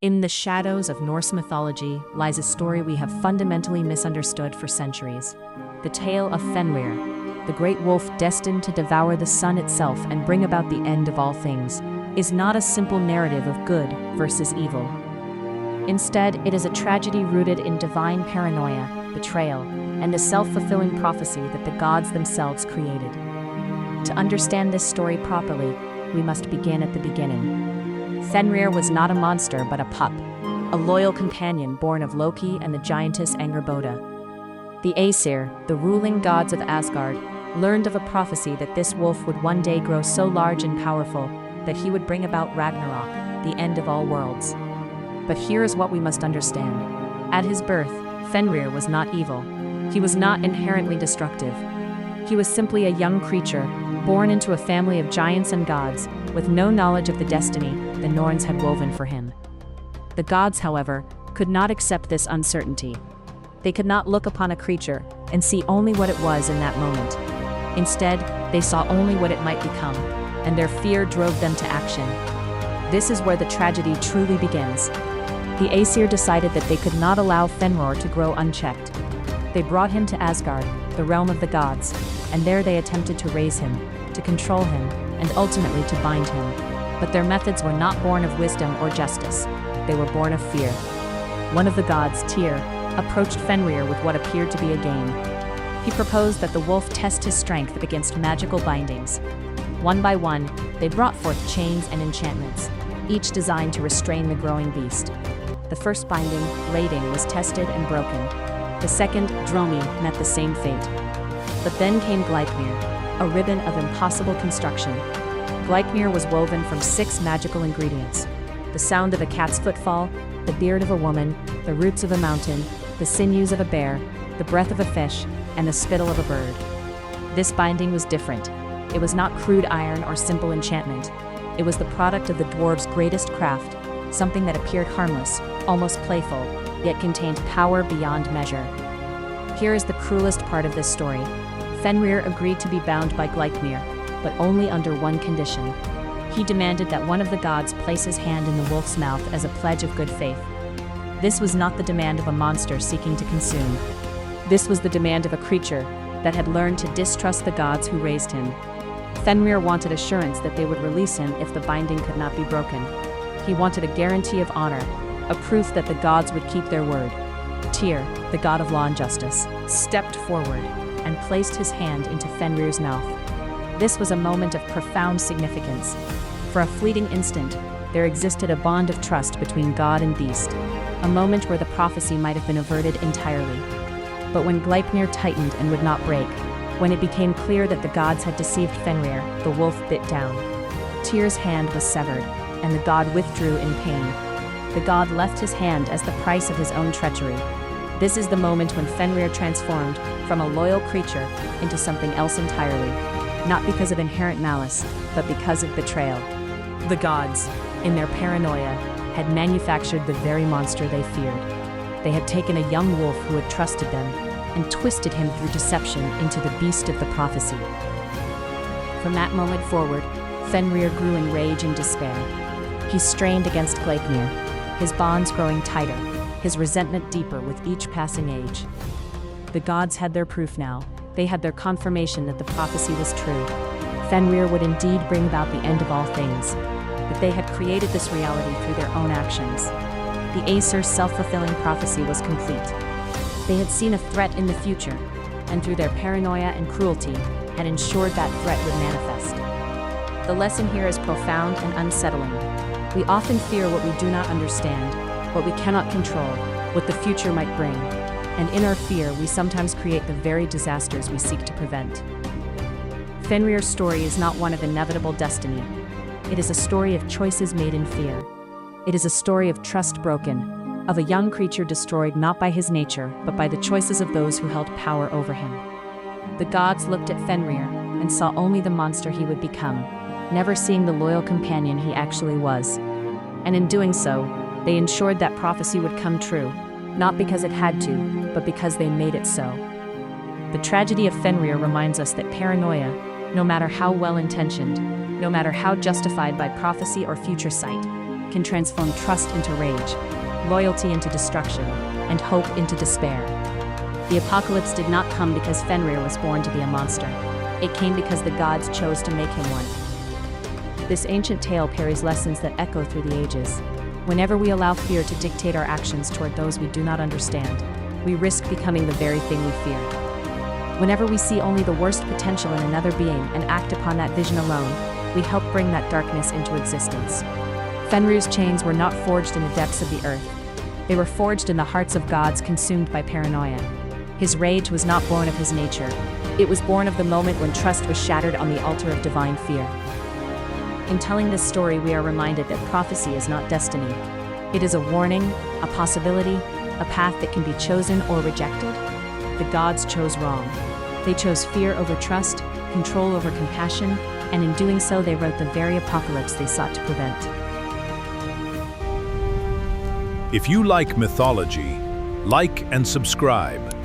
In the shadows of Norse mythology lies a story we have fundamentally misunderstood for centuries. The tale of Fenrir, the great wolf destined to devour the sun itself and bring about the end of all things, is not a simple narrative of good versus evil. Instead, it is a tragedy rooted in divine paranoia, betrayal, and a self-fulfilling prophecy that the gods themselves created. To understand this story properly, we must begin at the beginning. Fenrir was not a monster but a pup, a loyal companion born of Loki and the giantess Angerboda. The Aesir, the ruling gods of Asgard, learned of a prophecy that this wolf would one day grow so large and powerful that he would bring about Ragnarok, the end of all worlds. But here is what we must understand. At his birth, Fenrir was not evil. He was not inherently destructive. He was simply a young creature, born into a family of giants and gods, with no knowledge of the destiny the Norns had woven for him. The gods, however, could not accept this uncertainty. They could not look upon a creature and see only what it was in that moment. Instead, they saw only what it might become, and their fear drove them to action. This is where the tragedy truly begins. The Aesir decided that they could not allow Fenrir to grow unchecked. They brought him to Asgard, the realm of the gods, and there they attempted to raise him, to control him, and ultimately to bind him. But their methods were not born of wisdom or justice. They were born of fear. One of the gods, Tyr, approached Fenrir with what appeared to be a game. He proposed that the wolf test his strength against magical bindings. One by one, they brought forth chains and enchantments, each designed to restrain the growing beast. The first binding, lading, was tested and broken. The second, dromi, met the same fate. But then came Gleipnir, a ribbon of impossible construction. Gleipnir was woven from 6 magical ingredients: the sound of a cat's footfall, the beard of a woman, the roots of a mountain, the sinews of a bear, the breath of a fish, and the spittle of a bird. This binding was different. It was not crude iron or simple enchantment. It was the product of the dwarves' greatest craft, something that appeared harmless, almost playful, yet contained power beyond measure. Here is the cruelest part of this story. Fenrir agreed to be bound by Gleipnir, but only under one condition. He demanded that one of the gods place his hand in the wolf's mouth as a pledge of good faith. This was not the demand of a monster seeking to consume. This was the demand of a creature that had learned to distrust the gods who raised him. Fenrir wanted assurance that they would release him if the binding could not be broken. He wanted a guarantee of honor, a proof that the gods would keep their word. Tyr, the god of law and justice, stepped forward and placed his hand into Fenrir's mouth. This was a moment of profound significance. For a fleeting instant, there existed a bond of trust between god and beast, a moment where the prophecy might have been averted entirely. But when Gleipnir tightened and would not break, when it became clear that the gods had deceived Fenrir, the wolf bit down. Tyr's hand was severed, and the god withdrew in pain. The god left his hand as the price of his own treachery. This is the moment when Fenrir transformed from a loyal creature into something else entirely, not because of inherent malice, but because of betrayal. The gods, in their paranoia, had manufactured the very monster they feared. They had taken a young wolf who had trusted them and twisted him through deception into the beast of the prophecy. From that moment forward, Fenrir grew in rage and despair. He strained against Gleipnir, his bonds growing tighter, his resentment deeper with each passing age. The gods had their proof now. They had their confirmation that the prophecy was true. Fenrir would indeed bring about the end of all things, but they had created this reality through their own actions. The Aesir's self-fulfilling prophecy was complete. They had seen a threat in the future, and through their paranoia and cruelty, had ensured that threat would manifest. The lesson here is profound and unsettling. We often fear what we do not understand, what we cannot control, what the future might bring. And in our fear, we sometimes create the very disasters we seek to prevent. Fenrir's story is not one of inevitable destiny. It is a story of choices made in fear. It is a story of trust broken, of a young creature destroyed not by his nature, but by the choices of those who held power over him. The gods looked at Fenrir and saw only the monster he would become, never seeing the loyal companion he actually was. And in doing so, they ensured that prophecy would come true, not because it had to, but because they made it so. The tragedy of Fenrir reminds us that paranoia, no matter how well-intentioned, no matter how justified by prophecy or future sight, can transform trust into rage, loyalty into destruction, and hope into despair. The apocalypse did not come because Fenrir was born to be a monster. It came because the gods chose to make him one. This ancient tale carries lessons that echo through the ages. Whenever we allow fear to dictate our actions toward those we do not understand, we risk becoming the very thing we fear. Whenever we see only the worst potential in another being and act upon that vision alone, we help bring that darkness into existence. Fenrir's chains were not forged in the depths of the earth. They were forged in the hearts of gods consumed by paranoia. His rage was not born of his nature. It was born of the moment when trust was shattered on the altar of divine fear. In telling this story, we are reminded that prophecy is not destiny. It is a warning, a possibility, a path that can be chosen or rejected. The gods chose wrong. They chose fear over trust, control over compassion, and in doing so they wrote the very apocalypse they sought to prevent. If you like mythology, like and subscribe.